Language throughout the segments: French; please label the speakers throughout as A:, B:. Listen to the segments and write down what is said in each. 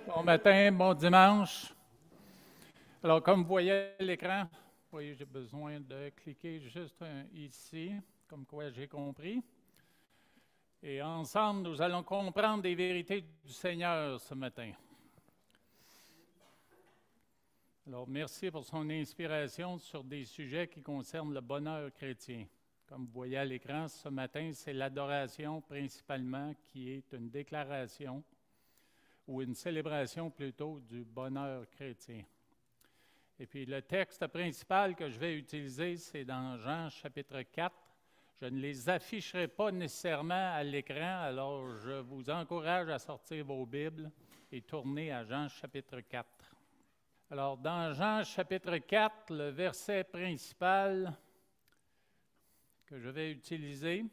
A: Bon matin, bon dimanche. Alors, comme vous voyez à l'écran, vous voyez, j'ai besoin de cliquer juste ici, comme quoi j'ai compris. Et ensemble, nous allons comprendre des vérités du Seigneur ce matin. Alors, merci pour son inspiration sur des sujets qui concernent le bonheur chrétien. Comme vous voyez à l'écran, ce matin, c'est l'adoration principalement qui est une déclaration ou une célébration plutôt du bonheur chrétien. Et puis le texte principal que je vais utiliser, c'est dans Jean chapitre 4. Je ne les afficherai pas nécessairement à l'écran, alors je vous encourage à sortir vos Bibles et tourner à Jean chapitre 4. Alors dans Jean chapitre 4, le verset principal que je vais utiliser,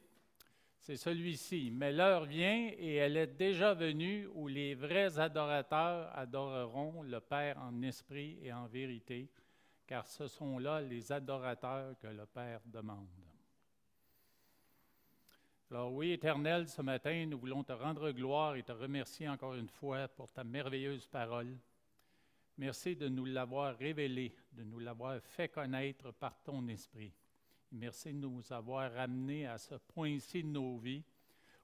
A: c'est celui-ci. « Mais l'heure vient et elle est déjà venue où les vrais adorateurs adoreront le Père en esprit et en vérité, car ce sont là les adorateurs que le Père demande. » Alors oui, Éternel, ce matin, nous voulons te rendre gloire et te remercier encore une fois pour ta merveilleuse parole. Merci de nous l'avoir révélée, de nous l'avoir fait connaître par ton esprit. Merci de nous avoir ramenés à ce point-ci de nos vies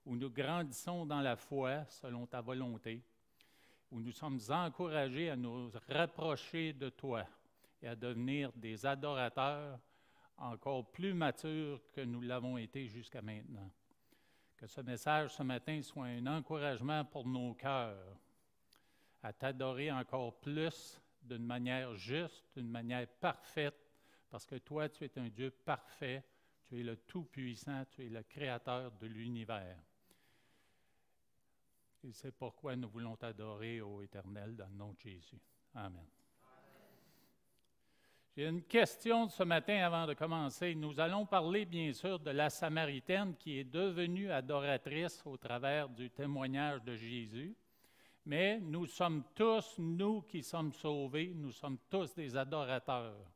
A: où nous grandissons dans la foi selon ta volonté, où nous sommes encouragés à nous rapprocher de toi et à devenir des adorateurs encore plus matures que nous l'avons été jusqu'à maintenant. Que ce message ce matin soit un encouragement pour nos cœurs à t'adorer encore plus d'une manière juste, d'une manière parfaite, parce que toi, tu es un Dieu parfait, tu es le Tout-Puissant, tu es le Créateur de l'univers. Et c'est pourquoi nous voulons t'adorer, ô Éternel, dans le nom de Jésus. Amen. J'ai une question ce matin avant de commencer. Nous allons parler, bien sûr, de la Samaritaine qui est devenue adoratrice au travers du témoignage de Jésus. Mais nous sommes tous, nous qui sommes sauvés, nous sommes tous des adorateurs.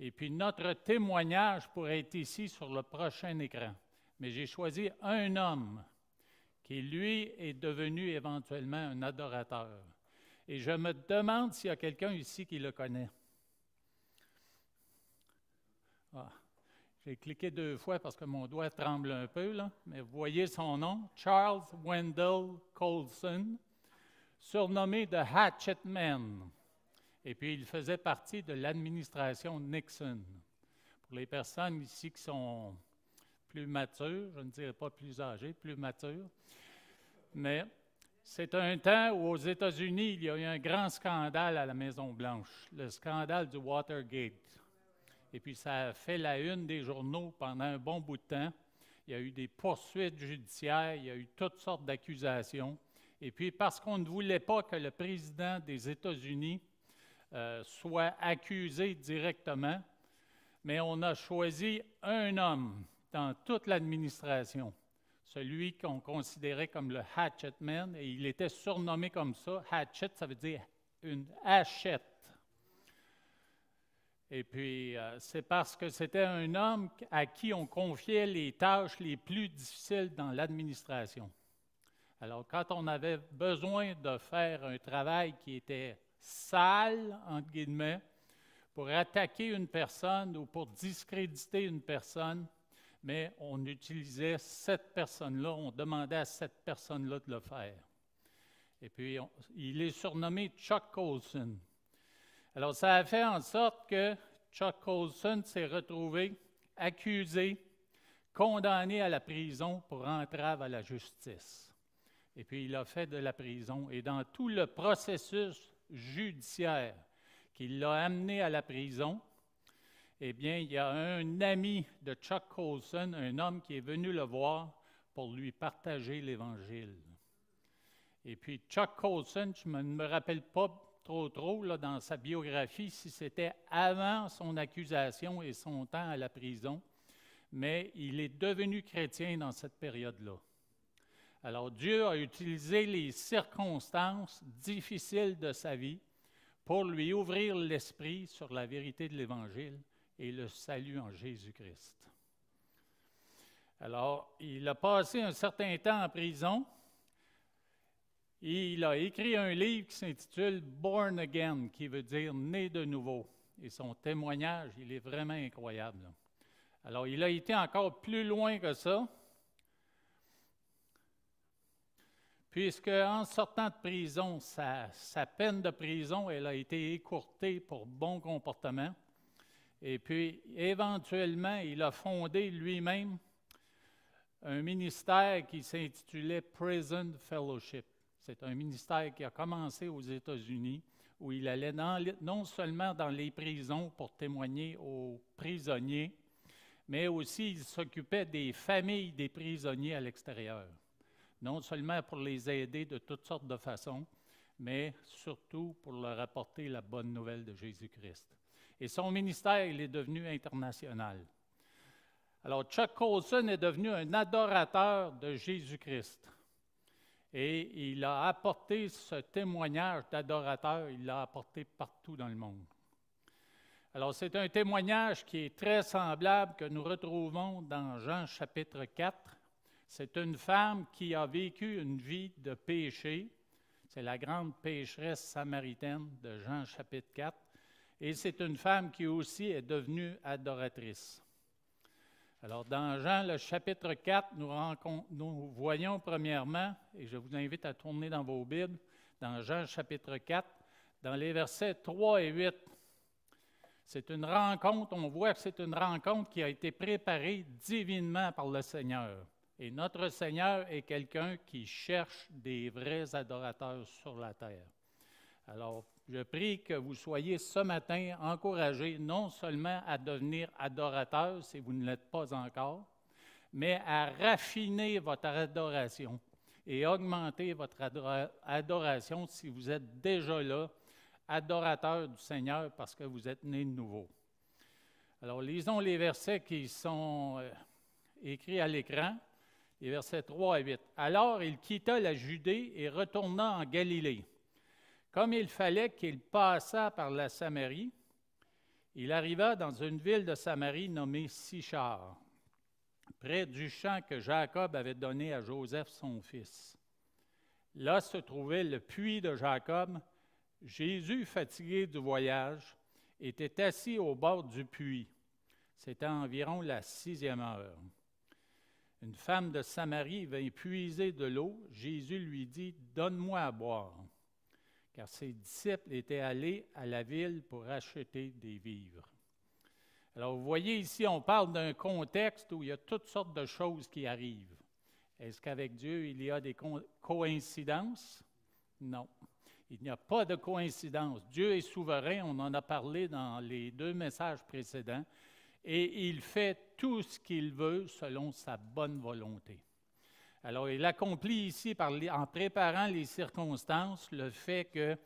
A: Et puis notre témoignage pourrait être ici sur le prochain écran. Mais j'ai choisi un homme qui, lui, est devenu éventuellement un adorateur. Et je me demande s'il y a quelqu'un ici qui le connaît. Ah, j'ai cliqué 2 fois parce que mon doigt tremble un peu, là, mais vous voyez son nom, Charles Wendell Colson, surnommé The Hatchet Man. Et puis, il faisait partie de l'administration Nixon. Pour les personnes ici qui sont plus matures, je ne dirais pas plus âgées, plus matures, mais c'est un temps où aux États-Unis, il y a eu un grand scandale à la Maison-Blanche, le scandale du Watergate. Et puis, ça a fait la une des journaux pendant un bon bout de temps. Il y a eu des poursuites judiciaires, il y a eu toutes sortes d'accusations. Et puis, parce qu'on ne voulait pas que le président des États-Unis soit accusé directement, mais on a choisi un homme dans toute l'administration, celui qu'on considérait comme le Hatchet Man, et il était surnommé comme ça. Hatchet, ça veut dire une hachette. Et puis, c'est parce que c'était un homme à qui on confiait les tâches les plus difficiles dans l'administration. Alors, quand on avait besoin de faire un travail qui était sale, entre guillemets, pour attaquer une personne ou pour discréditer une personne, mais on utilisait cette personne-là, on demandait à cette personne-là de le faire. Et puis, il est surnommé Chuck Colson. Alors, ça a fait en sorte que Chuck Colson s'est retrouvé accusé, condamné à la prison pour entrave à la justice. Et puis, il a fait de la prison. Et dans tout le processus judiciaire qui l'a amené à la prison, eh bien, il y a un ami de Chuck Colson, un homme qui est venu le voir pour lui partager l'Évangile. Et puis, Chuck Colson, je ne me rappelle pas trop là, dans sa biographie si c'était avant son accusation et son temps à la prison, mais il est devenu chrétien dans cette période-là. Alors, Dieu a utilisé les circonstances difficiles de sa vie pour lui ouvrir l'esprit sur la vérité de l'Évangile et le salut en Jésus-Christ. Alors, il a passé un certain temps en prison Il a écrit un livre qui s'intitule « Born Again », qui veut dire « né de nouveau ». Et son témoignage, il est vraiment incroyable. Alors, il a été encore plus loin que ça, puisque en sortant de prison, sa peine de prison, elle a été écourtée pour bon comportement. Et puis, éventuellement, il a fondé lui-même un ministère qui s'intitulait Prison Fellowship. C'est un ministère qui a commencé aux États-Unis, où il allait non seulement dans les prisons pour témoigner aux prisonniers, mais aussi il s'occupait des familles des prisonniers à l'extérieur. Non seulement pour les aider de toutes sortes de façons, mais surtout pour leur apporter la bonne nouvelle de Jésus-Christ. Et son ministère, il est devenu international. Alors, Chuck Colson est devenu un adorateur de Jésus-Christ. Et il a apporté ce témoignage d'adorateur, il l'a apporté partout dans le monde. Alors, c'est un témoignage qui est très semblable que nous retrouvons dans Jean chapitre 4. C'est une femme qui a vécu une vie de péché. C'est la grande pécheresse samaritaine de Jean chapitre 4. Et c'est une femme qui aussi est devenue adoratrice. Alors, dans Jean, le chapitre 4, nous voyons premièrement, et je vous invite à tourner dans vos Bibles, dans Jean, chapitre 4, dans les versets 3 et 8. C'est une rencontre, on voit que c'est une rencontre qui a été préparée divinement par le Seigneur. Et notre Seigneur est quelqu'un qui cherche des vrais adorateurs sur la terre. Alors, je prie que vous soyez ce matin encouragés non seulement à devenir adorateurs si vous ne l'êtes pas encore, mais à raffiner votre adoration et augmenter votre adoration si vous êtes déjà là, adorateur du Seigneur parce que vous êtes né de nouveau. Alors, lisons les versets qui sont écrits à l'écran, les versets 3 à 8. « Alors, il quitta la Judée et retourna en Galilée. Comme il fallait qu'il passât par la Samarie, il arriva dans une ville de Samarie nommée Sychar, près du champ que Jacob avait donné à Joseph son fils. Là se trouvait le puits de Jacob. Jésus, fatigué du voyage, était assis au bord du puits. C'était environ la 6e heure. Une femme de Samarie vint puiser de l'eau. Jésus lui dit « Donne-moi à boire ». Car ses disciples étaient allés à la ville pour acheter des vivres. Alors, vous voyez ici, on parle d'un contexte où il y a toutes sortes de choses qui arrivent. Est-ce qu'avec Dieu, il y a des coïncidences? Non. Il n'y a pas de coïncidence. Dieu est souverain, on en a parlé dans les 2 messages précédents, et il fait tout ce qu'il veut selon sa bonne volonté. Alors, il accomplit ici, en préparant les circonstances, le fait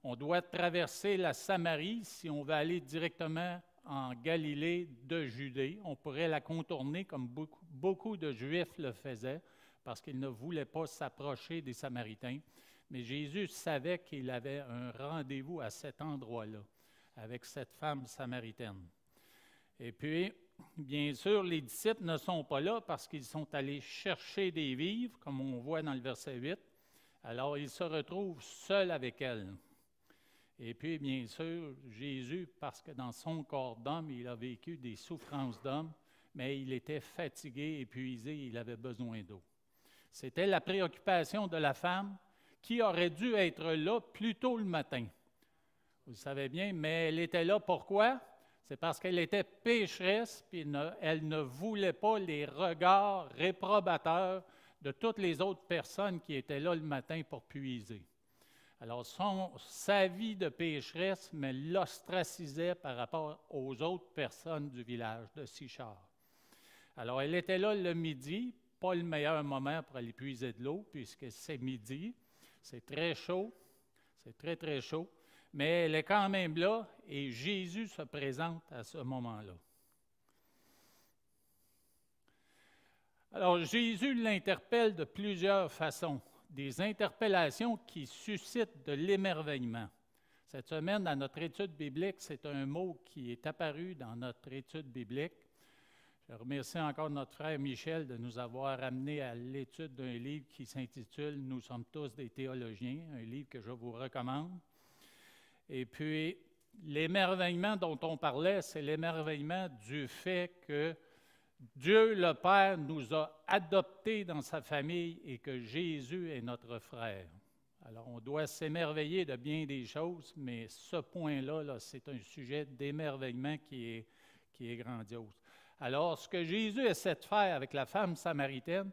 A: qu'on doit traverser la Samarie si on veut aller directement en Galilée de Judée. On pourrait la contourner comme beaucoup de Juifs le faisaient parce qu'ils ne voulaient pas s'approcher des Samaritains. Mais Jésus savait qu'il avait un rendez-vous à cet endroit-là avec cette femme samaritaine. Et puis, bien sûr, les disciples ne sont pas là parce qu'ils sont allés chercher des vivres, comme on voit dans le verset 8. Alors, ils se retrouvent seuls avec elle. Et puis, bien sûr, Jésus, parce que dans son corps d'homme, il a vécu des souffrances d'homme, mais il était fatigué, épuisé, il avait besoin d'eau. C'était la préoccupation de la femme qui aurait dû être là plus tôt le matin. Vous le savez bien, mais elle était là pourquoi? C'est parce qu'elle était pécheresse, puis elle ne voulait pas les regards réprobateurs de toutes les autres personnes qui étaient là le matin pour puiser. Alors, sa vie de pécheresse, mais l'ostracisait par rapport aux autres personnes du village de Sychar. Alors, elle était là le midi, pas le meilleur moment pour aller puiser de l'eau, puisque c'est midi, c'est très chaud, c'est très, très chaud. Mais elle est quand même là et Jésus se présente à ce moment-là. Alors, Jésus l'interpelle de plusieurs façons, des interpellations qui suscitent de l'émerveillement. Cette semaine, dans notre étude biblique, c'est un mot qui est apparu dans notre étude biblique. Je remercie encore notre frère Michel de nous avoir amenés à l'étude d'un livre qui s'intitule « Nous sommes tous des théologiens », un livre que je vous recommande. Et puis, l'émerveillement dont on parlait, c'est l'émerveillement du fait que Dieu le Père nous a adoptés dans sa famille et que Jésus est notre frère. Alors, on doit s'émerveiller de bien des choses, mais ce point-là, c'est un sujet d'émerveillement qui est grandiose. Alors, ce que Jésus essaie de faire avec la femme samaritaine,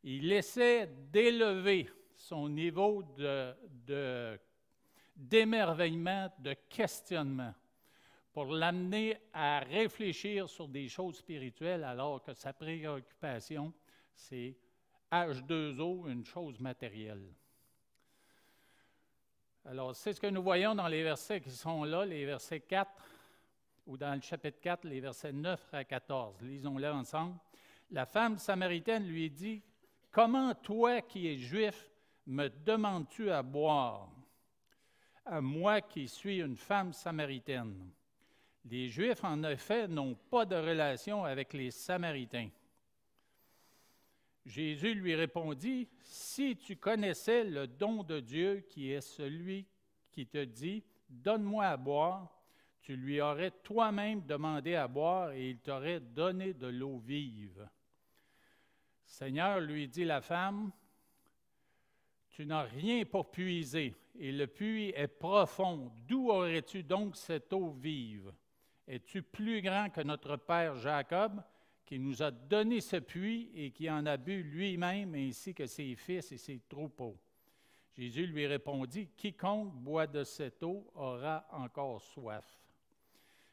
A: il essaie d'élever son niveau d'émerveillement, de questionnement, pour l'amener à réfléchir sur des choses spirituelles, alors que sa préoccupation, c'est H2O, une chose matérielle. Alors, c'est ce que nous voyons dans les versets qui sont là, les versets 4, ou dans le chapitre 4, les versets 9 à 14. Lisons-les ensemble. La femme samaritaine lui dit, « Comment toi qui es juif, me demandes-tu à boire, à moi qui suis une femme samaritaine? » Les Juifs, en effet, n'ont pas de relation avec les Samaritains. Jésus lui répondit, « Si tu connaissais le don de Dieu qui est celui qui te dit, « Donne-moi à boire », tu lui aurais toi-même demandé à boire et il t'aurait donné de l'eau vive. Seigneur, lui dit la femme, « Tu n'as rien pour puiser et le puits est profond. D'où aurais-tu donc cette eau vive? Es-tu plus grand que notre père Jacob, qui nous a donné ce puits et qui en a bu lui-même, ainsi que ses fils et ses troupeaux? » Jésus lui répondit, « Quiconque boit de cette eau aura encore soif.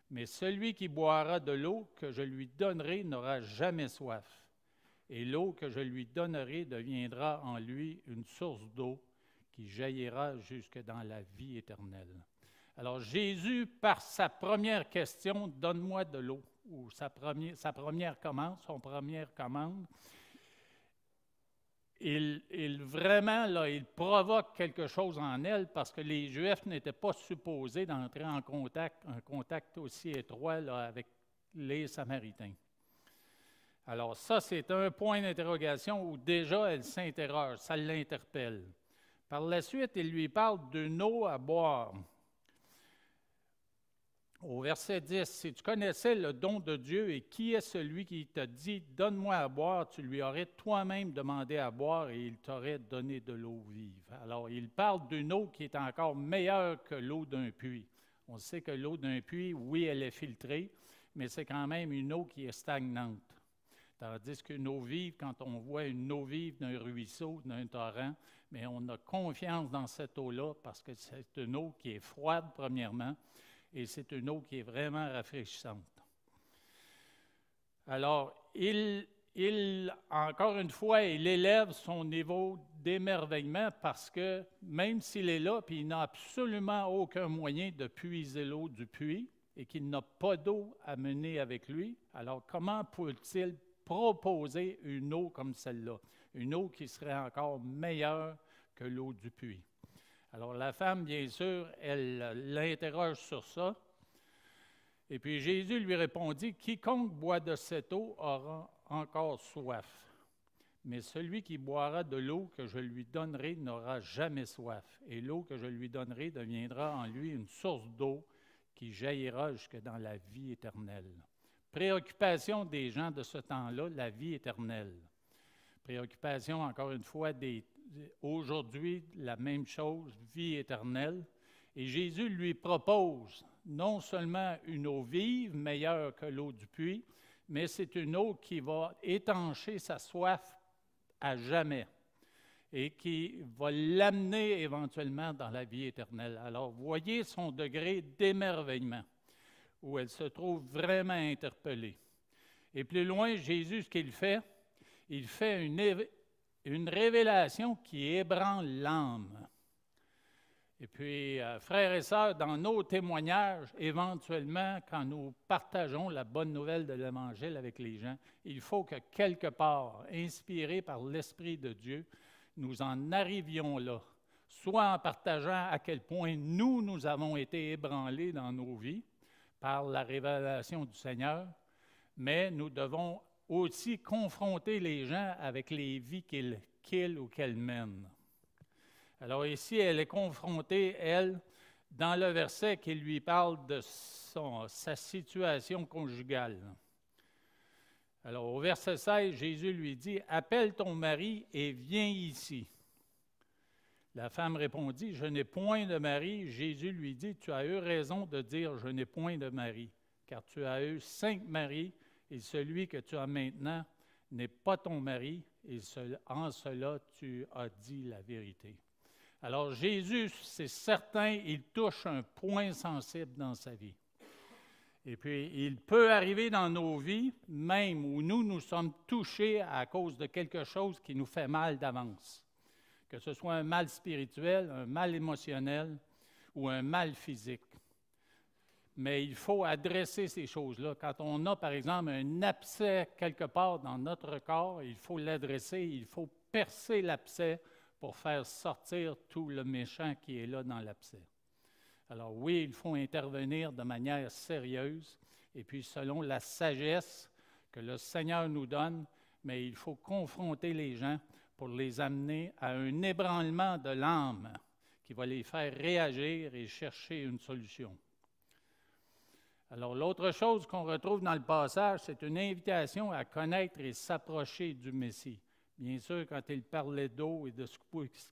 A: Mais celui qui boira de l'eau que je lui donnerai n'aura jamais soif. Et l'eau que je lui donnerai deviendra en lui une source d'eau qui jaillira jusque dans la vie éternelle. » Alors Jésus, par sa première question, « Donne-moi de l'eau », ou sa première commande, son première commande, il provoque quelque chose en elle parce que les Juifs n'étaient pas supposés d'entrer en contact, un contact aussi étroit là, avec les Samaritains. Alors ça, c'est un point d'interrogation où déjà elle s'interroge, ça l'interpelle. Par la suite, il lui parle d'une eau à boire. Au verset 10, « Si tu connaissais le don de Dieu et qui est celui qui t'a dit, « Donne-moi à boire », tu lui aurais toi-même demandé à boire et il t'aurait donné de l'eau vive. » Alors, il parle d'une eau qui est encore meilleure que l'eau d'un puits. On sait que l'eau d'un puits, oui, elle est filtrée, mais c'est quand même une eau qui est stagnante. Tandis qu'une eau vive, quand on voit une eau vive d'un ruisseau, d'un torrent, mais on a confiance dans cette eau-là parce que c'est une eau qui est froide, premièrement, et c'est une eau qui est vraiment rafraîchissante. Alors, encore une fois, il élève son niveau d'émerveillement parce que même s'il est là, puis il n'a absolument aucun moyen de puiser l'eau du puits et qu'il n'a pas d'eau à mener avec lui, alors comment peut-il proposer une eau comme celle-là? Une eau qui serait encore meilleure que l'eau du puits. Alors, la femme, bien sûr, elle l'interroge sur ça. Et puis, Jésus lui répondit, « Quiconque boit de cette eau aura encore soif. Mais celui qui boira de l'eau que je lui donnerai n'aura jamais soif. Et l'eau que je lui donnerai deviendra en lui une source d'eau qui jaillira jusque dans la vie éternelle. » Préoccupation des gens de ce temps-là, la vie éternelle. Préoccupation, encore une fois, aujourd'hui, la même chose, vie éternelle. Et Jésus lui propose non seulement une eau vive, meilleure que l'eau du puits, mais c'est une eau qui va étancher sa soif à jamais et qui va l'amener éventuellement dans la vie éternelle. Alors, voyez son degré d'émerveillement, où elle se trouve vraiment interpellée. Et plus loin, Jésus, ce qu'il fait une révélation qui ébranle l'âme. Et puis, frères et sœurs, dans nos témoignages, éventuellement, quand nous partageons la bonne nouvelle de l'Évangile avec les gens, il faut que quelque part, inspirés par l'Esprit de Dieu, nous en arrivions là, soit en partageant à quel point nous avons été ébranlés dans nos vies par la révélation du Seigneur, mais nous devons aussi confronter les gens avec les vies qu'ils ou qu'elles mènent. Alors ici, elle est confrontée, elle, dans le verset qui lui parle de sa situation conjugale. Alors au verset 16, Jésus lui dit, « Appelle ton mari et viens ici. » La femme répondit, « Je n'ai point de mari. » Jésus lui dit, « Tu as eu raison de dire, je n'ai point de mari, car tu as eu 5 maris, et celui que tu as maintenant n'est pas ton mari, et en cela tu as dit la vérité. » Alors Jésus, c'est certain, il touche un point sensible dans sa vie. Et puis, il peut arriver dans nos vies, même où nous sommes touchés à cause de quelque chose qui nous fait mal d'avance. Que ce soit un mal spirituel, un mal émotionnel ou un mal physique. Mais il faut adresser ces choses-là. Quand on a, par exemple, un abcès quelque part dans notre corps, il faut l'adresser, il faut percer l'abcès pour faire sortir tout le méchant qui est là dans l'abcès. Alors oui, il faut intervenir de manière sérieuse et puis selon la sagesse que le Seigneur nous donne, mais il faut confronter les gens pour les amener à un ébranlement de l'âme qui va les faire réagir et chercher une solution. Alors l'autre chose qu'on retrouve dans le passage, c'est une invitation à connaître et s'approcher du Messie. Bien sûr, quand il parlait d'eau et de ce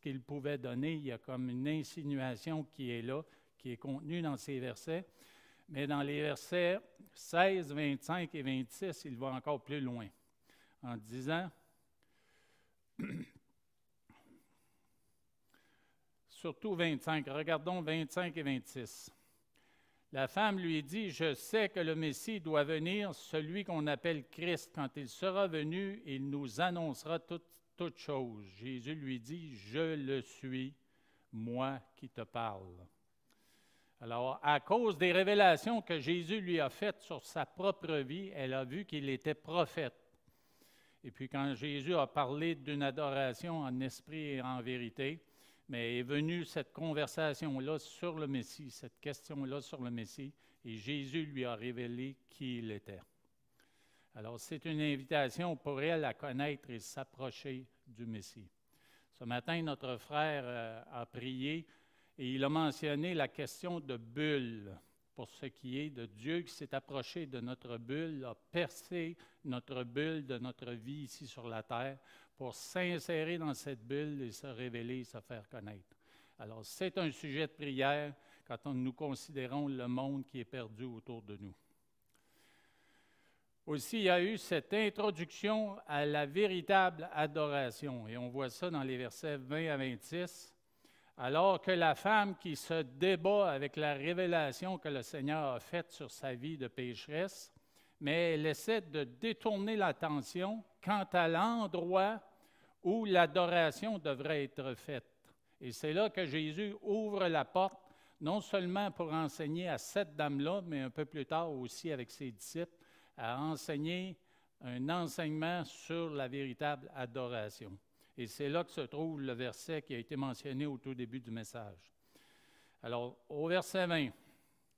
A: qu'il pouvait donner, il y a comme une insinuation qui est là, qui est contenue dans ces versets. Mais dans les versets 16, 25 et 26, il va encore plus loin, en disant, surtout 25, regardons 25 et 26. La femme lui dit, « Je sais que le Messie doit venir, celui qu'on appelle Christ. Quand il sera venu, il nous annoncera toutes choses. » Jésus lui dit, « Je le suis, moi qui te parle. » Alors, à cause des révélations que Jésus lui a faites sur sa propre vie, elle a vu qu'il était prophète. Et puis quand Jésus a parlé d'une adoration en esprit et en vérité, mais est venue cette conversation-là sur le Messie, cette question-là sur le Messie, et Jésus lui a révélé qui il était. Alors, c'est une invitation pour elle à connaître et s'approcher du Messie. Ce matin, notre frère a prié et il a mentionné la question de bulle, pour ce qui est de Dieu qui s'est approché de notre bulle, a percé notre bulle de notre vie ici sur la terre, pour s'insérer dans cette bulle et se révéler et se faire connaître. Alors, c'est un sujet de prière quand nous considérons le monde qui est perdu autour de nous. Aussi, il y a eu cette introduction à la véritable adoration, et on voit ça dans les versets 20 à 26, alors que la femme qui se débat avec la révélation que le Seigneur a faite sur sa vie de pécheresse, mais elle essaie de détourner l'attention quant à l'endroit où l'adoration devrait être faite. Et c'est là que Jésus ouvre la porte, non seulement pour enseigner à cette dame-là, mais un peu plus tard aussi avec ses disciples, à enseigner un enseignement sur la véritable adoration. Et c'est là que se trouve le verset qui a été mentionné au tout début du message. Alors, au verset 20,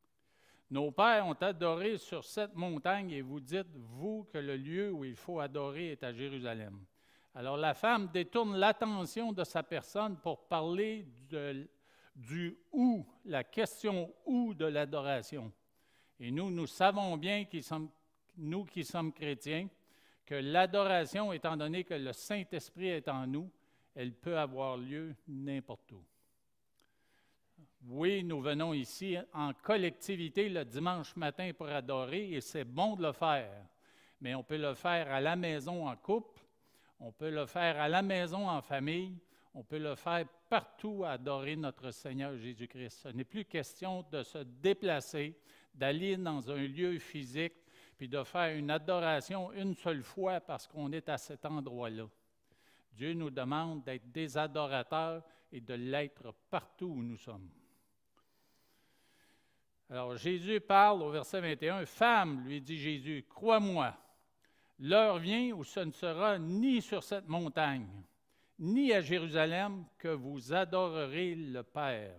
A: « Nos pères ont adoré sur cette montagne et vous dites, vous, que le lieu où il faut adorer est à Jérusalem. » Alors, la femme détourne l'attention de sa personne pour parler du « où », la question « où » de l'adoration. Et nous savons bien, nous qui sommes chrétiens, que l'adoration, étant donné que le Saint-Esprit est en nous, elle peut avoir lieu n'importe où. Oui, nous venons ici en collectivité le dimanche matin pour adorer, et c'est bon de le faire. Mais on peut le faire à la maison en couple, on peut le faire à la maison en famille, on peut le faire partout à adorer notre Seigneur Jésus-Christ. Ce n'est plus question de se déplacer, d'aller dans un lieu physique, puis de faire une adoration une seule fois parce qu'on est à cet endroit-là. Dieu nous demande d'être des adorateurs et de l'être partout où nous sommes. Alors Jésus parle au verset 21, « Femme, lui dit Jésus, crois-moi, l'heure vient où ce ne sera ni sur cette montagne, ni à Jérusalem que vous adorerez le Père.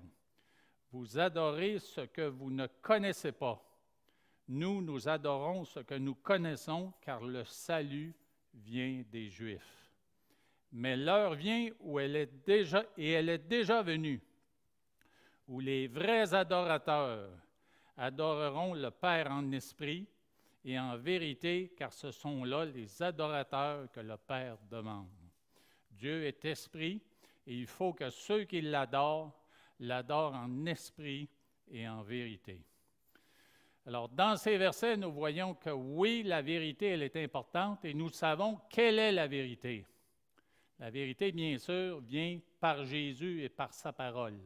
A: Vous adorez ce que vous ne connaissez pas. nous adorons ce que nous connaissons, car le salut vient des Juifs. Mais l'heure vient où elle est déjà venue, où les vrais adorateurs adoreront le Père en esprit et en vérité, car ce sont là les adorateurs que le Père demande. Dieu est esprit, et il faut que ceux qui l'adorent en esprit et en vérité. Alors, dans ces versets, nous voyons que oui, la vérité, elle est importante, et nous savons quelle est la vérité. La vérité, bien sûr, vient par Jésus et par sa parole.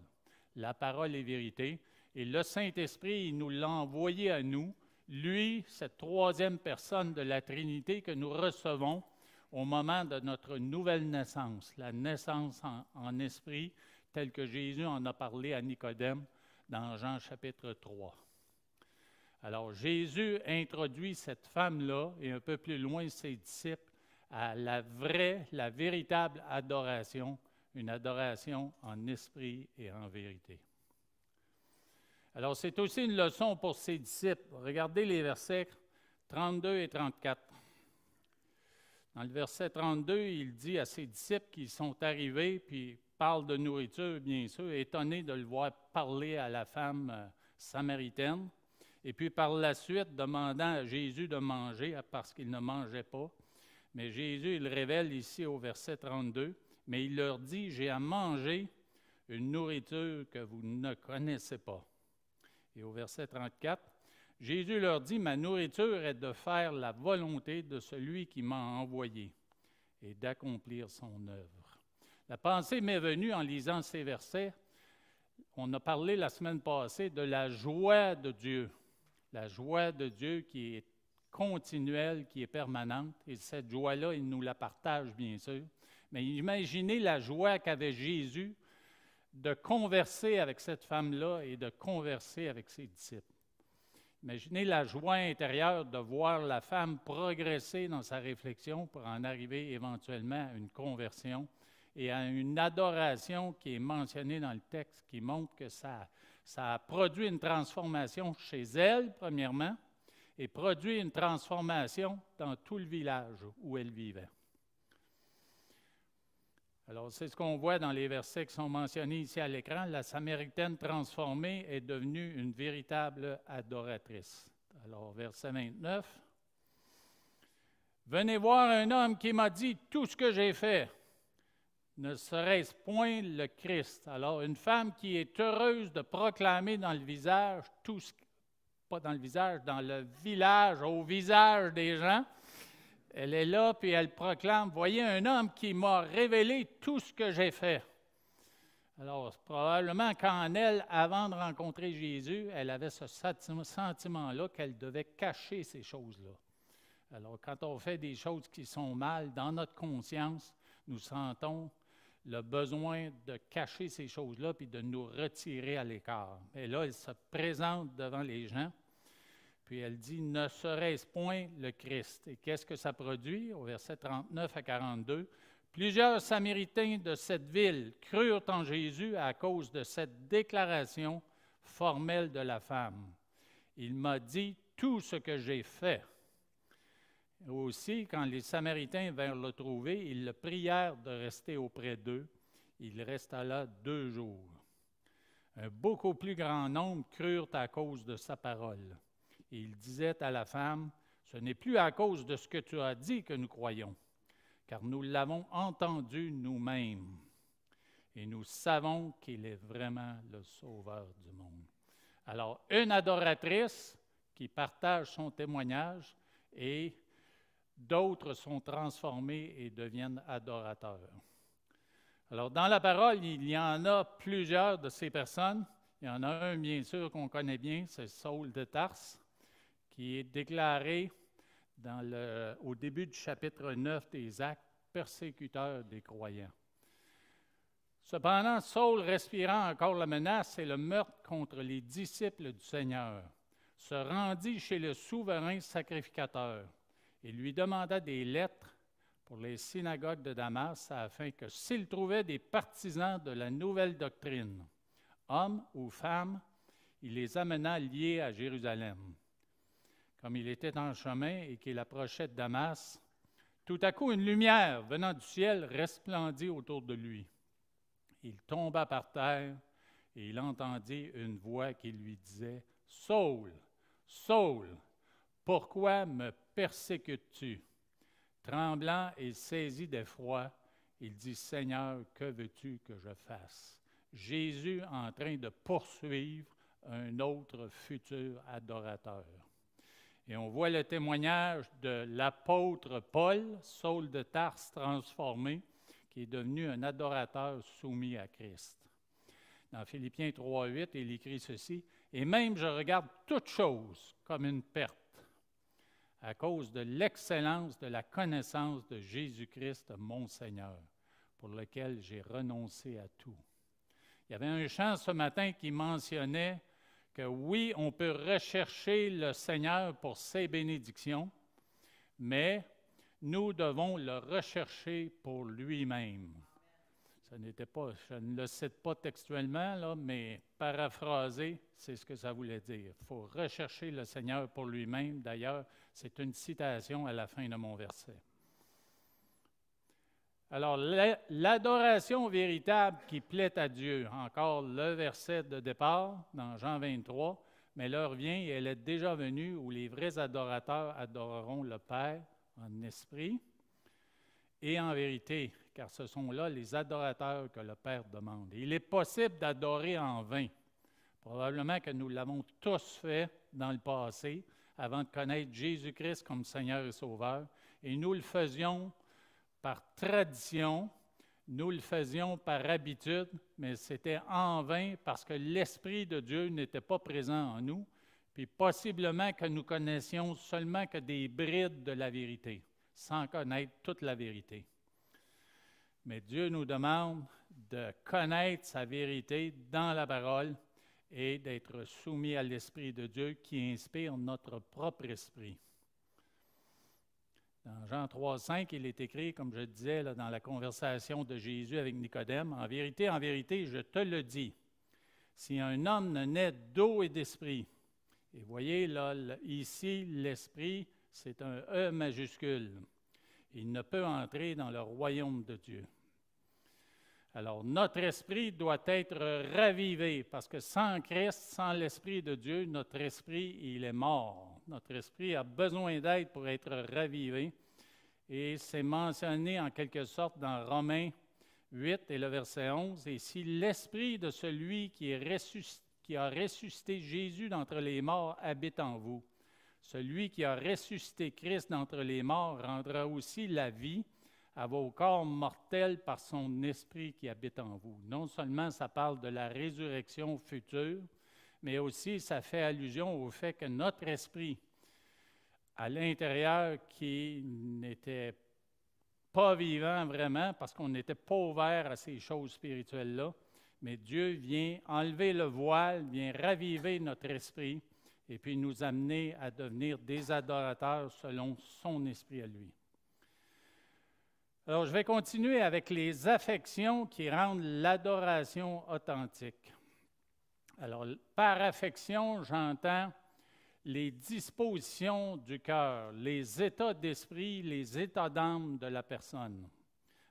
A: La parole est vérité, et le Saint-Esprit, il nous l'a envoyé à nous, lui, cette troisième personne de la Trinité que nous recevons au moment de notre nouvelle naissance, la naissance en esprit, telle que Jésus en a parlé à Nicodème dans Jean chapitre 3. Alors, Jésus introduit cette femme-là, et un peu plus loin ses disciples, à la véritable adoration, une adoration en esprit et en vérité. Alors, c'est aussi une leçon pour ses disciples. Regardez les versets 32 et 34. Dans le verset 32, il dit à ses disciples qui sont arrivés, puis parle de nourriture, bien sûr, étonnés de le voir parler à la femme samaritaine. Et puis par la suite, demandant à Jésus de manger parce qu'il ne mangeait pas. Mais Jésus, il révèle ici au verset 32, mais il leur dit, « J'ai à manger une nourriture que vous ne connaissez pas. » Et au verset 34, Jésus leur dit, « Ma nourriture est de faire la volonté de celui qui m'a envoyé et d'accomplir son œuvre. » La pensée m'est venue en lisant ces versets. On a parlé la semaine passée de la joie de Dieu. La joie de Dieu qui est continuelle, qui est permanente. Et cette joie-là, il nous la partage, bien sûr. Mais imaginez la joie qu'avait Jésus de converser avec cette femme-là et de converser avec ses disciples. Imaginez la joie intérieure de voir la femme progresser dans sa réflexion pour en arriver éventuellement à une conversion et à une adoration qui est mentionnée dans le texte, qui montre que ça a produit une transformation chez elle, premièrement, et produit une transformation dans tout le village où elle vivait. Alors, c'est ce qu'on voit dans les versets qui sont mentionnés ici à l'écran. La Samaritaine transformée est devenue une véritable adoratrice. Alors, verset 29. « Venez voir un homme qui m'a dit tout ce que j'ai fait. Ne serait-ce point le Christ? » Alors, une femme qui est heureuse de proclamer dans le visage, pas dans le visage, dans le village, au visage des gens, elle est là, puis elle proclame, « Voyez un homme qui m'a révélé tout ce que j'ai fait. » Alors, probablement qu'en elle, avant de rencontrer Jésus, elle avait ce sentiment-là qu'elle devait cacher ces choses-là. Alors, quand on fait des choses qui sont mal dans notre conscience, nous sentons le besoin de cacher ces choses-là puis de nous retirer à l'écart. Et là, elle se présente devant les gens, puis elle dit « Ne serait-ce point le Christ? » Et qu'est-ce que ça produit? Au verset 39 à 42, « Plusieurs Samaritains de cette ville crurent en Jésus à cause de cette déclaration formelle de la femme. Il m'a dit tout ce que j'ai fait. » Aussi, quand les Samaritains vinrent le trouver, ils le prièrent de rester auprès d'eux. Il resta là 2 jours. Un beaucoup plus grand nombre crurent à cause de sa parole. Et il disait à la femme, « Ce n'est plus à cause de ce que tu as dit que nous croyons, car nous l'avons entendu nous-mêmes, et nous savons qu'il est vraiment le Sauveur du monde. » Alors, une adoratrice qui partage son témoignage et d'autres sont transformés et deviennent adorateurs. Alors, dans la parole, il y en a plusieurs de ces personnes. Il y en a un, bien sûr, qu'on connaît bien, c'est Saul de Tarse, qui est déclaré au début du chapitre 9 des Actes, persécuteur des croyants. Cependant, Saul, respirant encore la menace et le meurtre contre les disciples du Seigneur, se rendit chez le souverain sacrificateur et lui demanda des lettres pour les synagogues de Damas, afin que s'il trouvait des partisans de la nouvelle doctrine, hommes ou femmes, il les amena liés à Jérusalem. comme il était en chemin et qu'il approchait de Damas, tout à coup une lumière venant du ciel resplendit autour de lui. Il tomba par terre et il entendit une voix qui lui disait « Saul, Saul, pourquoi me persécutes-tu? » Tremblant et saisi d'effroi, il dit « Seigneur, que veux-tu que je fasse? » Jésus en train de poursuivre un autre futur adorateur. Et on voit le témoignage de l'apôtre Paul, Saul de Tarse transformé, qui est devenu un adorateur soumis à Christ. Dans Philippiens 3,8, il écrit ceci, « Et même je regarde toute chose comme une perte, à cause de l'excellence de la connaissance de Jésus-Christ, mon Seigneur, pour lequel j'ai renoncé à tout. » Il y avait un chant ce matin qui mentionnait que oui, on peut rechercher le Seigneur pour ses bénédictions, mais nous devons le rechercher pour lui-même. Ce n'était pas, je ne le cite pas textuellement, là, mais paraphrasé, c'est ce que ça voulait dire. Il faut rechercher le Seigneur pour lui-même. D'ailleurs, c'est une citation à la fin de mon verset. Alors, l'adoration véritable qui plaît à Dieu, encore le verset de départ dans Jean 23, mais l'heure vient et elle est déjà venue où les vrais adorateurs adoreront le Père en esprit et en vérité, car ce sont là les adorateurs que le Père demande. Il est possible d'adorer en vain. Probablement que nous l'avons tous fait dans le passé avant de connaître Jésus-Christ comme Seigneur et Sauveur, et nous le faisions par tradition, nous le faisions par habitude, mais c'était en vain parce que l'Esprit de Dieu n'était pas présent en nous, puis possiblement que nous connaissions seulement que des brides de la vérité, sans connaître toute la vérité. Mais Dieu nous demande de connaître sa vérité dans la parole et d'être soumis à l'Esprit de Dieu qui inspire notre propre esprit. Dans Jean 3,5, il est écrit, comme je disais là, dans la conversation de Jésus avec Nicodème, « En vérité, je te le dis, si un homme ne naît d'eau et d'esprit, » et vous voyez là, ici, l'esprit, c'est un E majuscule, il ne peut entrer dans le royaume de Dieu. Alors, notre esprit doit être ravivé, parce que sans Christ, sans l'Esprit de Dieu, notre esprit, il est mort. Notre esprit a besoin d'aide pour être ravivé. Et c'est mentionné en quelque sorte dans Romains 8 et le verset 11. « Et si l'esprit de celui qui a ressuscité Jésus d'entre les morts habite en vous, celui qui a ressuscité Christ d'entre les morts rendra aussi la vie à vos corps mortels par son esprit qui habite en vous. » Non seulement ça parle de la résurrection future, mais aussi ça fait allusion au fait que notre esprit, à l'intérieur, qui n'était pas vivant vraiment, parce qu'on n'était pas ouvert à ces choses spirituelles-là, mais Dieu vient enlever le voile, vient raviver notre esprit, et puis nous amener à devenir des adorateurs selon son esprit à lui. Alors, je vais continuer avec les affections qui rendent l'adoration authentique. Alors, par affection, j'entends les dispositions du cœur, les états d'esprit, les états d'âme de la personne.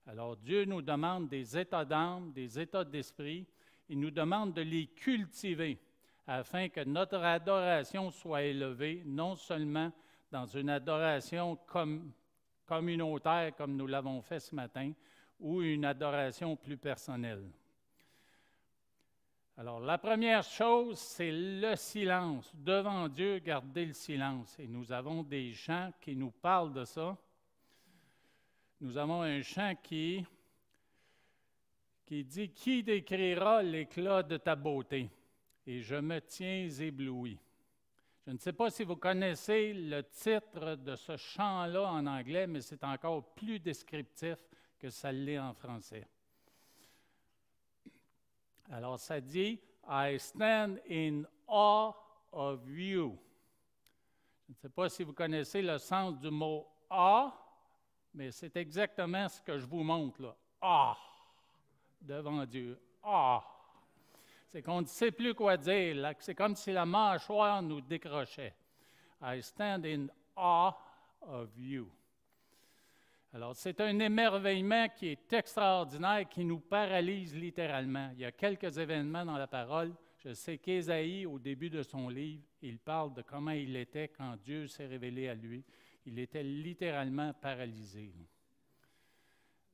A: Alors, Dieu nous demande des états d'âme, des états d'esprit. Il nous demande de les cultiver afin que notre adoration soit élevée, non seulement dans une adoration communautaire comme nous l'avons fait ce matin, ou une adoration plus personnelle. Alors, la première chose, c'est le silence. Devant Dieu, garder le silence. Et nous avons des chants qui nous parlent de ça. Nous avons un chant qui dit « Qui décrira l'éclat de ta beauté? Et je me tiens ébloui. » Je ne sais pas si vous connaissez le titre de ce chant-là en anglais, mais c'est encore plus descriptif que ça l'est en français. Alors, ça dit « I stand in awe of you ». Je ne sais pas si vous connaissez le sens du mot « awe », mais c'est exactement ce que je vous montre là. « Ah » devant Dieu. « Ah ». C'est qu'on ne sait plus quoi dire. Là. C'est comme si la mâchoire nous décrochait. I stand in awe of you. Alors, c'est un émerveillement qui est extraordinaire, qui nous paralyse littéralement. Il y a quelques événements dans la parole. Je sais qu'Ésaïe, au début de son livre, il parle de comment il était quand Dieu s'est révélé à lui. Il était littéralement paralysé.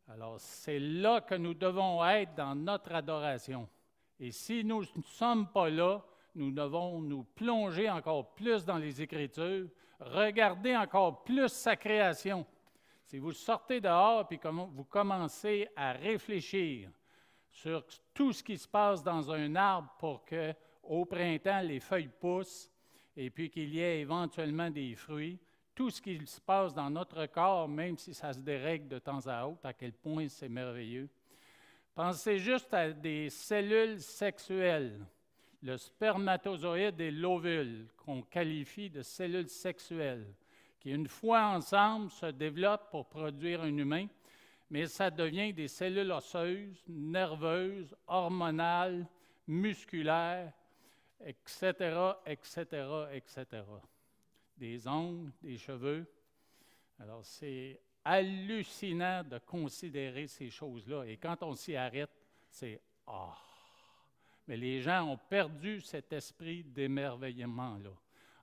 A: Alors, c'est là que nous devons être dans notre adoration. Et si nous ne sommes pas là, nous devons nous plonger encore plus dans les Écritures, regarder encore plus sa création. Si vous sortez dehors et vous commencez à réfléchir sur tout ce qui se passe dans un arbre pour qu'au printemps, les feuilles poussent et puis qu'il y ait éventuellement des fruits, tout ce qui se passe dans notre corps, même si ça se dérègle de temps à autre, à quel point c'est merveilleux. Pensez juste à des cellules sexuelles, le spermatozoïde et l'ovule, qu'on qualifie de cellules sexuelles, qui, une fois ensemble, se développent pour produire un humain, mais ça devient des cellules osseuses, nerveuses, hormonales, musculaires, etc., etc., etc. Des ongles, des cheveux. Alors, c'est hallucinant de considérer ces choses-là. Et quand on s'y arrête, c'est « Ah! » Mais les gens ont perdu cet esprit d'émerveillement-là,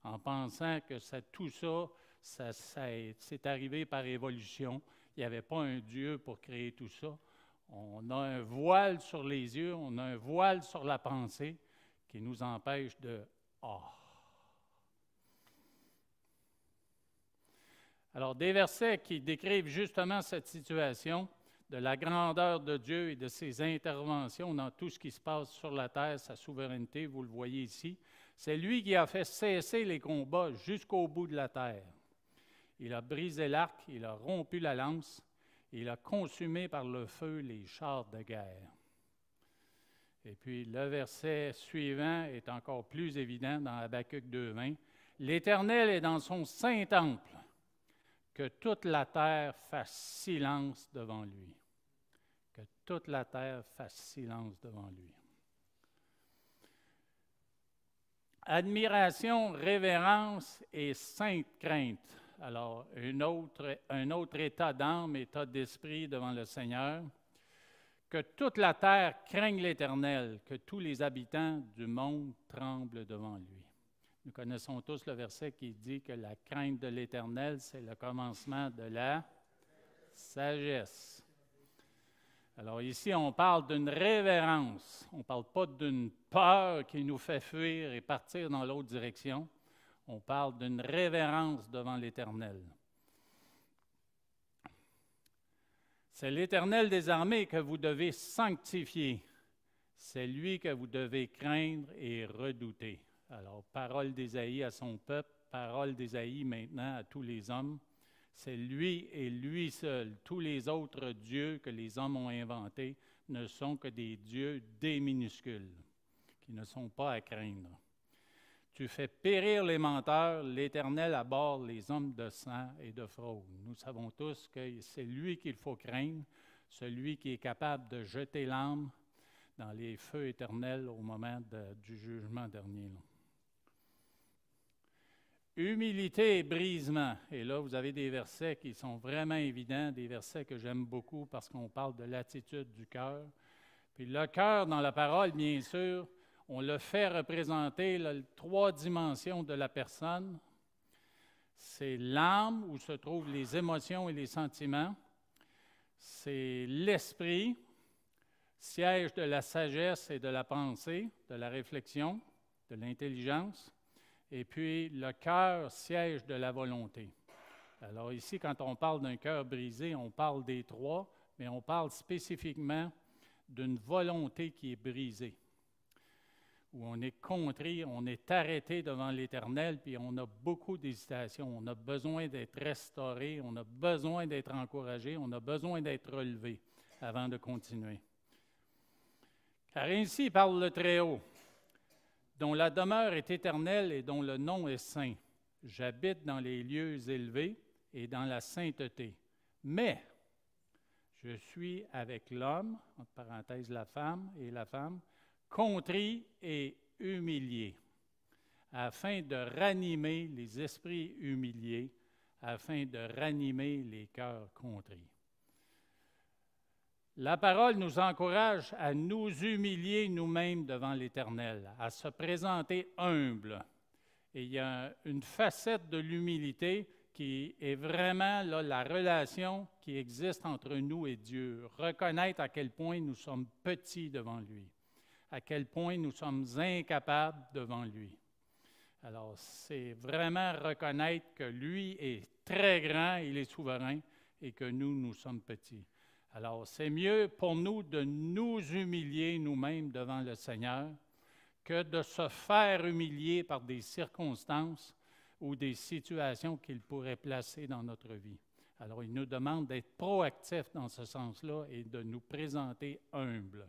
A: en pensant que tout ça, c'est arrivé par évolution. Il n'y avait pas un Dieu pour créer tout ça. On a un voile sur les yeux, on a un voile sur la pensée qui nous empêche de « Ah! » Alors, des versets qui décrivent justement cette situation de la grandeur de Dieu et de ses interventions dans tout ce qui se passe sur la terre, sa souveraineté, vous le voyez ici. C'est lui qui a fait cesser les combats jusqu'au bout de la terre. Il a brisé l'arc, il a rompu la lance, il a consumé par le feu les chars de guerre. Et puis, le verset suivant est encore plus évident dans Habacuc 2:20. « L'Éternel est dans son saint temple. Que toute la terre fasse silence devant lui. » Que toute la terre fasse silence devant lui. Admiration, révérence et sainte crainte. Alors, un autre état d'âme, état d'esprit devant le Seigneur. Que toute la terre craigne l'Éternel, que tous les habitants du monde tremblent devant lui. Nous connaissons tous le verset qui dit que la crainte de l'Éternel, c'est le commencement de la sagesse. Alors ici, on parle d'une révérence. On ne parle pas d'une peur qui nous fait fuir et partir dans l'autre direction. On parle d'une révérence devant l'Éternel. C'est l'Éternel des armées que vous devez sanctifier. C'est lui que vous devez craindre et redouter. Alors, parole d'Ésaïe à son peuple, parole d'Ésaïe maintenant à tous les hommes. C'est lui et lui seul. Tous les autres dieux que les hommes ont inventés ne sont que des dieux D minuscules, qui ne sont pas à craindre. Tu fais périr les menteurs, l'Éternel abhorre les hommes de sang et de fraude. Nous savons tous que c'est lui qu'il faut craindre, celui qui est capable de jeter l'âme dans les feux éternels au moment du jugement dernier. Humilité et brisement. Et là, vous avez des versets qui sont vraiment évidents, des versets que j'aime beaucoup parce qu'on parle de l'attitude du cœur. Puis le cœur, dans la parole, bien sûr, on le fait représenter les 3 dimensions de la personne. C'est l'âme, où se trouvent les émotions et les sentiments. C'est l'esprit, siège de la sagesse et de la pensée, de la réflexion, de l'intelligence. Et puis, le cœur, siège de la volonté. Alors ici, quand on parle d'un cœur brisé, on parle des 3, mais on parle spécifiquement d'une volonté qui est brisée, où on est contrit, on est arrêté devant l'Éternel, puis on a beaucoup d'hésitation. On a besoin d'être restauré, on a besoin d'être encouragé, on a besoin d'être relevé avant de continuer. Car ainsi parle le Très-Haut, dont la demeure est éternelle et dont le nom est saint. J'habite dans les lieux élevés et dans la sainteté. Mais je suis avec l'homme, entre parenthèses la femme, contrit et humilié. afin de ranimer les esprits humiliés, afin de ranimer les cœurs contrits. La parole nous encourage à nous humilier nous-mêmes devant l'Éternel, à se présenter humble. Et il y a une facette de l'humilité qui est vraiment là, la relation qui existe entre nous et Dieu. Reconnaître à quel point nous sommes petits devant lui, à quel point nous sommes incapables devant lui. Alors, c'est vraiment reconnaître que lui est très grand, il est souverain, et que nous sommes petits. Alors, c'est mieux pour nous de nous humilier nous-mêmes devant le Seigneur que de se faire humilier par des circonstances ou des situations qu'il pourrait placer dans notre vie. Alors, il nous demande d'être proactifs dans ce sens-là et de nous présenter humbles.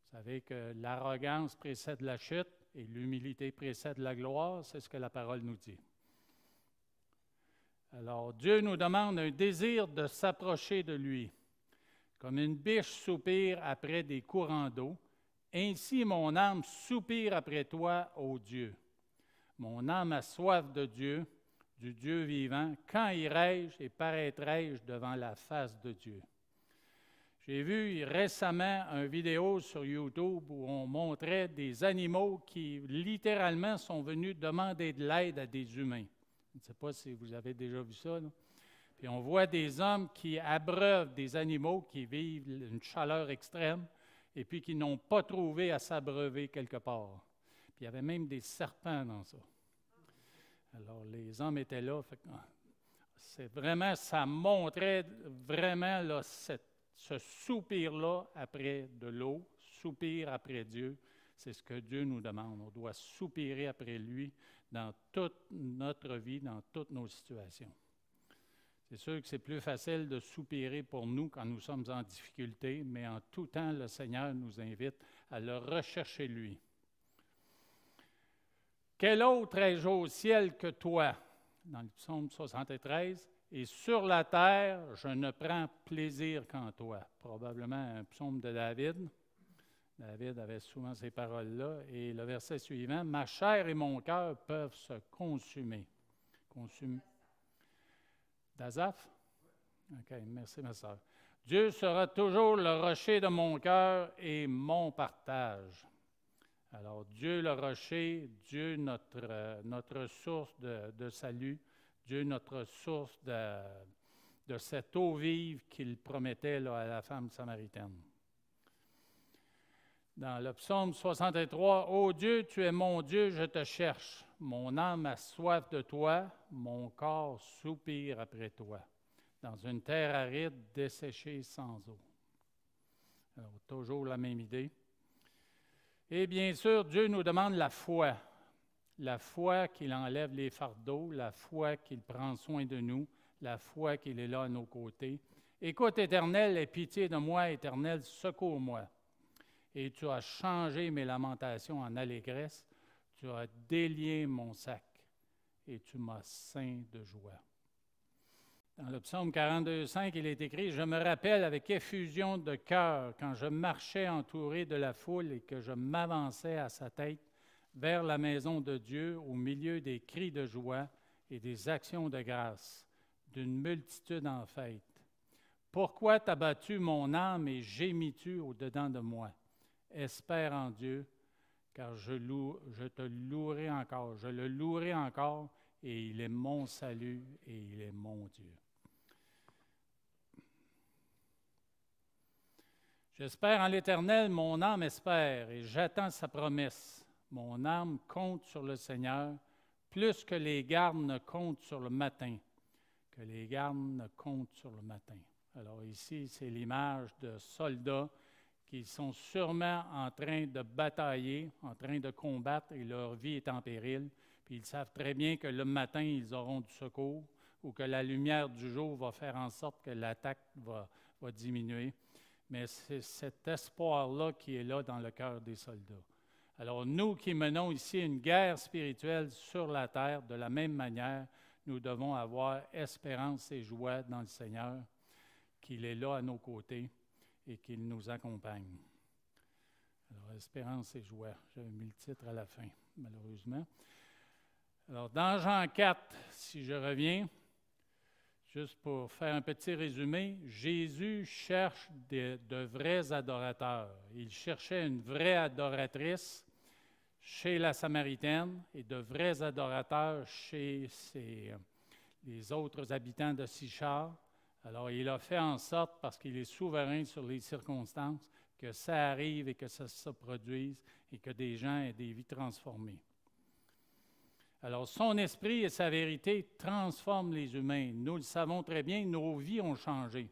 A: Vous savez que l'arrogance précède la chute et l'humilité précède la gloire, c'est ce que la parole nous dit. Alors, Dieu nous demande un désir de s'approcher de lui. Comme une biche soupire après des courants d'eau, ainsi mon âme soupire après toi, ô Dieu. Mon âme a soif de Dieu, du Dieu vivant. Quand irai-je et paraîtrai-je devant la face de Dieu? J'ai vu récemment une vidéo sur YouTube où on montrait des animaux qui littéralement sont venus demander de l'aide à des humains. Je ne sais pas si vous avez déjà vu ça, là. Puis on voit des hommes qui abreuvent des animaux qui vivent une chaleur extrême et puis qui n'ont pas trouvé à s'abreuver quelque part. Puis il y avait même des serpents dans ça. Alors les hommes étaient là. C'est vraiment, ça montrait vraiment là, ce soupir-là après de l'eau, soupir après Dieu. C'est ce que Dieu nous demande. On doit soupirer après lui dans toute notre vie, dans toutes nos situations. C'est sûr que c'est plus facile de soupirer pour nous quand nous sommes en difficulté, mais en tout temps, le Seigneur nous invite à le rechercher lui. Quel autre ai-je au ciel que toi? Dans le psaume 73, et sur la terre, je ne prends plaisir qu'en toi. Probablement un psaume de David. David avait souvent ces paroles-là. Et le verset suivant, « Ma chair et mon cœur peuvent se consumer. » Consumer. D'Asaph? OK, merci ma sœur. « Dieu sera toujours le rocher de mon cœur et mon partage. » Alors, Dieu le rocher, Dieu notre source de salut, Dieu notre source de cette eau vive qu'il promettait là, à la femme samaritaine. Dans le psaume 63, « Ô Dieu, tu es mon Dieu, je te cherche. Mon âme a soif de toi, mon corps soupire après toi. Dans une terre aride, desséchée sans eau. » Alors, toujours la même idée. Et bien sûr, Dieu nous demande la foi qu'il enlève les fardeaux, la foi qu'il prend soin de nous, la foi qu'il est là à nos côtés. « Écoute, Éternel, aie pitié de moi, Éternel, secours-moi. Et tu as changé mes lamentations en allégresse, tu as délié mon sac, et tu m'as ceint de joie. » Dans le psaume 42,5, il est écrit « Je me rappelle avec effusion de cœur quand je marchais entouré de la foule et que je m'avançais à sa tête vers la maison de Dieu au milieu des cris de joie et des actions de grâce, d'une multitude en fête. Pourquoi t'as battu mon âme et gémis-tu au-dedans de moi? Espère en Dieu, car je te louerai encore, je le louerai encore, et il est mon salut et il est mon Dieu. J'espère en l'Éternel, mon âme espère, et j'attends sa promesse. Mon âme compte sur le Seigneur, plus que les gardes ne comptent sur le matin, que les gardes ne comptent sur le matin. Alors ici, c'est l'image de soldats qui sont sûrement en train de batailler, en train de combattre, et leur vie est en péril. Puis ils savent très bien que le matin, ils auront du secours, ou que la lumière du jour va faire en sorte que l'attaque va diminuer. Mais c'est cet espoir-là qui est là dans le cœur des soldats. Alors nous qui menons ici une guerre spirituelle sur la terre, de la même manière, nous devons avoir espérance et joie dans le Seigneur, qu'il est là à nos côtés et qu'il nous accompagne. Alors, espérance et joie. J'avais mis le titre à la fin, malheureusement. Alors, dans Jean 4, si je reviens, juste pour faire un petit résumé, Jésus cherche de vrais adorateurs. Il cherchait une vraie adoratrice chez la Samaritaine et de vrais adorateurs chez les autres habitants de Sychar. Alors, il a fait en sorte, parce qu'il est souverain sur les circonstances, que ça arrive et que ça se produise et que des gens aient des vies transformées. Alors, son esprit et sa vérité transforment les humains. Nous le savons très bien, nos vies ont changé.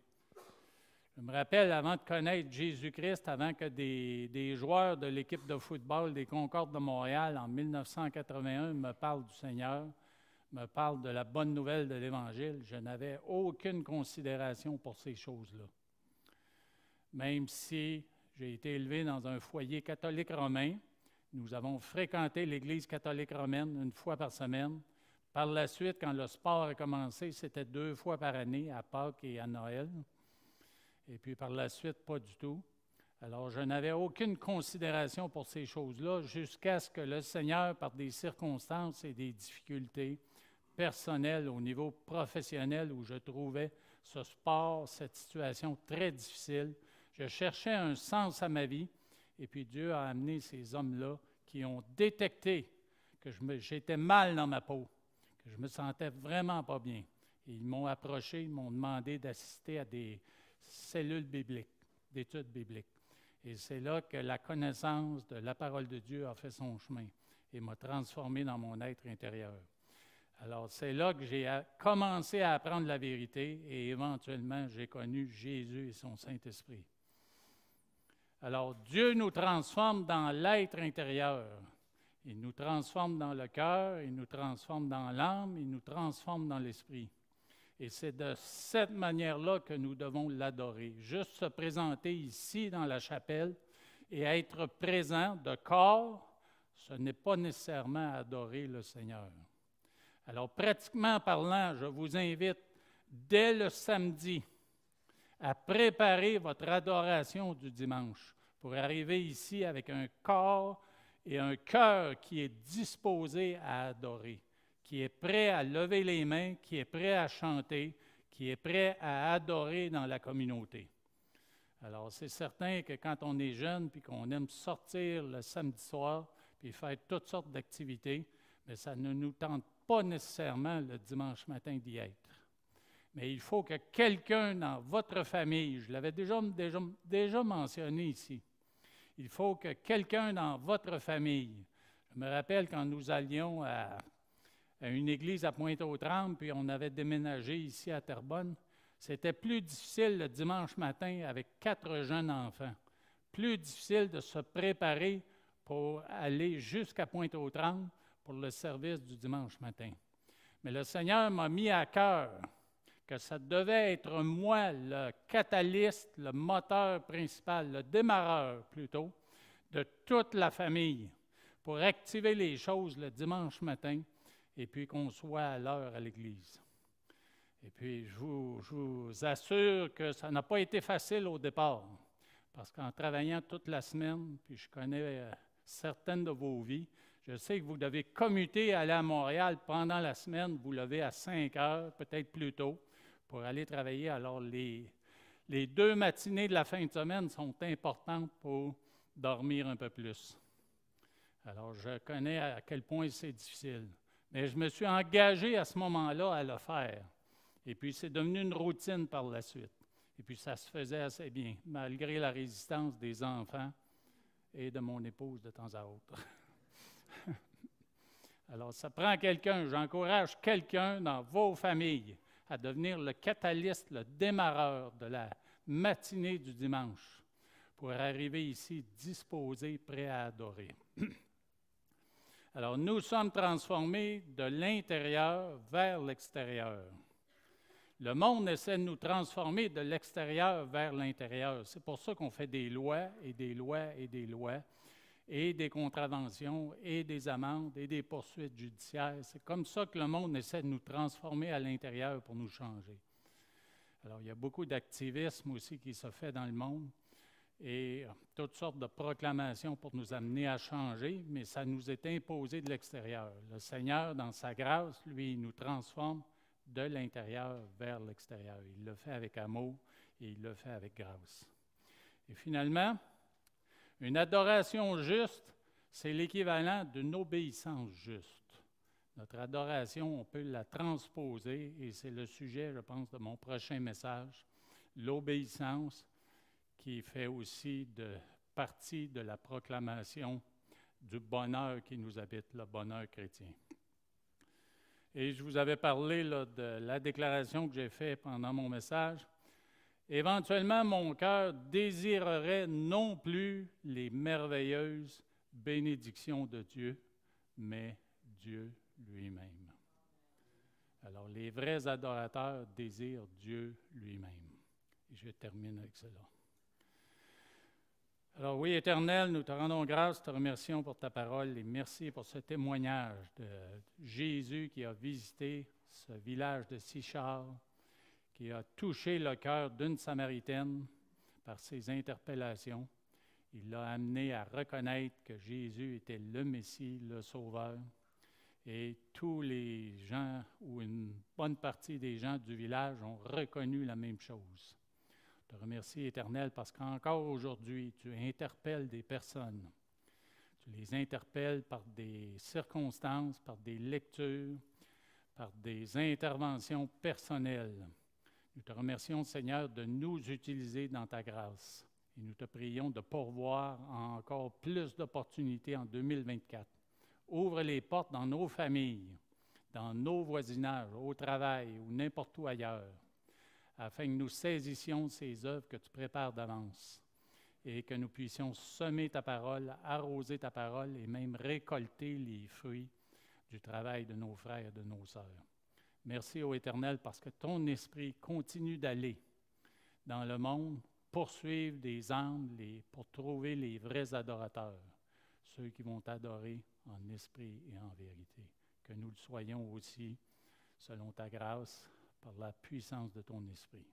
A: Je me rappelle, avant de connaître Jésus-Christ, avant que des joueurs de l'équipe de football des Concordes de Montréal, en 1981, me parlent du Seigneur, me parlent de la bonne nouvelle de l'Évangile, je n'avais aucune considération pour ces choses-là. Même si j'ai été élevé dans un foyer catholique romain, nous avons fréquenté l'Église catholique romaine une fois par semaine. Par la suite, quand le sport a commencé, c'était 2 fois par année, à Pâques et à Noël. Et puis par la suite, pas du tout. Alors, je n'avais aucune considération pour ces choses-là jusqu'à ce que le Seigneur, par des circonstances et des difficultés personnelles au niveau professionnel où je trouvais ce sport, cette situation très difficile, je cherchais un sens à ma vie. Et puis Dieu a amené ces hommes-là qui ont détecté que j'étais mal dans ma peau, que je me sentais vraiment pas bien. Et ils m'ont approché, ils m'ont demandé d'assister à des cellules bibliques, d'études bibliques. Et c'est là que la connaissance de la parole de Dieu a fait son chemin et m'a transformé dans mon être intérieur. Alors, c'est là que j'ai commencé à apprendre la vérité et éventuellement, j'ai connu Jésus et son Saint-Esprit. Alors, Dieu nous transforme dans l'être intérieur. Il nous transforme dans le cœur, il nous transforme dans l'âme, il nous transforme dans l'esprit. Et c'est de cette manière-là que nous devons l'adorer. Juste se présenter ici dans la chapelle et être présent de corps, ce n'est pas nécessairement adorer le Seigneur. Alors, pratiquement parlant, je vous invite dès le samedi à préparer votre adoration du dimanche pour arriver ici avec un corps et un cœur qui est disposé à adorer, qui est prêt à lever les mains, qui est prêt à chanter, qui est prêt à adorer dans la communauté. Alors, c'est certain que quand on est jeune puis qu'on aime sortir le samedi soir puis faire toutes sortes d'activités, mais ça ne nous tente pas nécessairement le dimanche matin d'y être. Mais il faut que quelqu'un dans votre famille, je l'avais déjà mentionné ici, il faut que quelqu'un dans votre famille, je me rappelle quand nous allions à une église à Pointe-aux-Trembles, puis on avait déménagé ici à Terrebonne, c'était plus difficile le dimanche matin avec 4 jeunes enfants. Plus difficile de se préparer pour aller jusqu'à Pointe-aux-Trembles pour le service du dimanche matin. Mais le Seigneur m'a mis à cœur que ça devait être moi le catalyste, le moteur principal, le démarreur plutôt, de toute la famille pour activer les choses le dimanche matin et puis qu'on soit à l'heure à l'église. Et puis, je vous assure que ça n'a pas été facile au départ, parce qu'en travaillant toute la semaine, puis je connais certaines de vos vies, je sais que vous devez commuter, aller à Montréal pendant la semaine, vous levez à 5 heures, peut-être plus tôt, pour aller travailler. Alors, les 2 matinées de la fin de semaine sont importantes pour dormir un peu plus. Alors, je connais à quel point c'est difficile. Mais je me suis engagé à ce moment-là à le faire. Et puis, c'est devenu une routine par la suite. Et puis, ça se faisait assez bien, malgré la résistance des enfants et de mon épouse de temps à autre. Alors, ça prend quelqu'un, j'encourage quelqu'un dans vos familles à devenir le catalyste, le démarreur de la matinée du dimanche pour arriver ici disposé, prêt à adorer. Alors, nous sommes transformés de l'intérieur vers l'extérieur. Le monde essaie de nous transformer de l'extérieur vers l'intérieur. C'est pour ça qu'on fait des lois et des lois et des lois, et des contraventions, et des amendes, et des poursuites judiciaires. C'est comme ça que le monde essaie de nous transformer à l'intérieur pour nous changer. Alors, il y a beaucoup d'activisme aussi qui se fait dans le monde. et toutes sortes de proclamations pour nous amener à changer, mais ça nous est imposé de l'extérieur. Le Seigneur, dans sa grâce, lui, il nous transforme de l'intérieur vers l'extérieur. Il le fait avec amour et il le fait avec grâce. Et finalement, une adoration juste, c'est l'équivalent d'une obéissance juste. Notre adoration, on peut la transposer, et c'est le sujet, je pense, de mon prochain message, l'obéissance, qui fait aussi partie de la proclamation du bonheur qui nous habite, le bonheur chrétien. Et je vous avais parlé là, de la déclaration que j'ai faite pendant mon message. Éventuellement, mon cœur désirerait non plus les merveilleuses bénédictions de Dieu, mais Dieu lui-même. Alors, les vrais adorateurs désirent Dieu lui-même. Et je termine avec cela. Alors oui, Éternel, nous te rendons grâce, te remercions pour ta parole et merci pour ce témoignage de Jésus qui a visité ce village de Sychar, qui a touché le cœur d'une Samaritaine par ses interpellations. Il l'a amené à reconnaître que Jésus était le Messie, le Sauveur. Et tous les gens, ou une bonne partie des gens du village, ont reconnu la même chose. Je te remercie, Éternel, parce qu'encore aujourd'hui, tu interpelles des personnes. Tu les interpelles par des circonstances, par des lectures, par des interventions personnelles. Nous te remercions, Seigneur, de nous utiliser dans ta grâce. Et nous te prions de pourvoir encore plus d'opportunités en 2024. Ouvre les portes dans nos familles, dans nos voisinages, au travail ou n'importe où ailleurs, afin que nous saisissions ces œuvres que tu prépares d'avance et que nous puissions semer ta parole, arroser ta parole et même récolter les fruits du travail de nos frères et de nos sœurs. Merci, ô Éternel, parce que ton esprit continue d'aller dans le monde, poursuivre des âmes pour trouver les vrais adorateurs, ceux qui vont t'adorer en esprit et en vérité. Que nous le soyons aussi, selon ta grâce, par la puissance de ton esprit.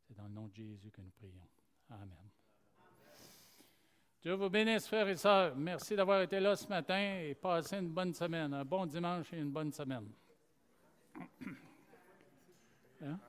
A: C'est dans le nom de Jésus que nous prions. Amen. Dieu vous bénisse, frères et sœurs. Merci d'avoir été là ce matin et passez une bonne semaine, un bon dimanche et une bonne semaine. Hein?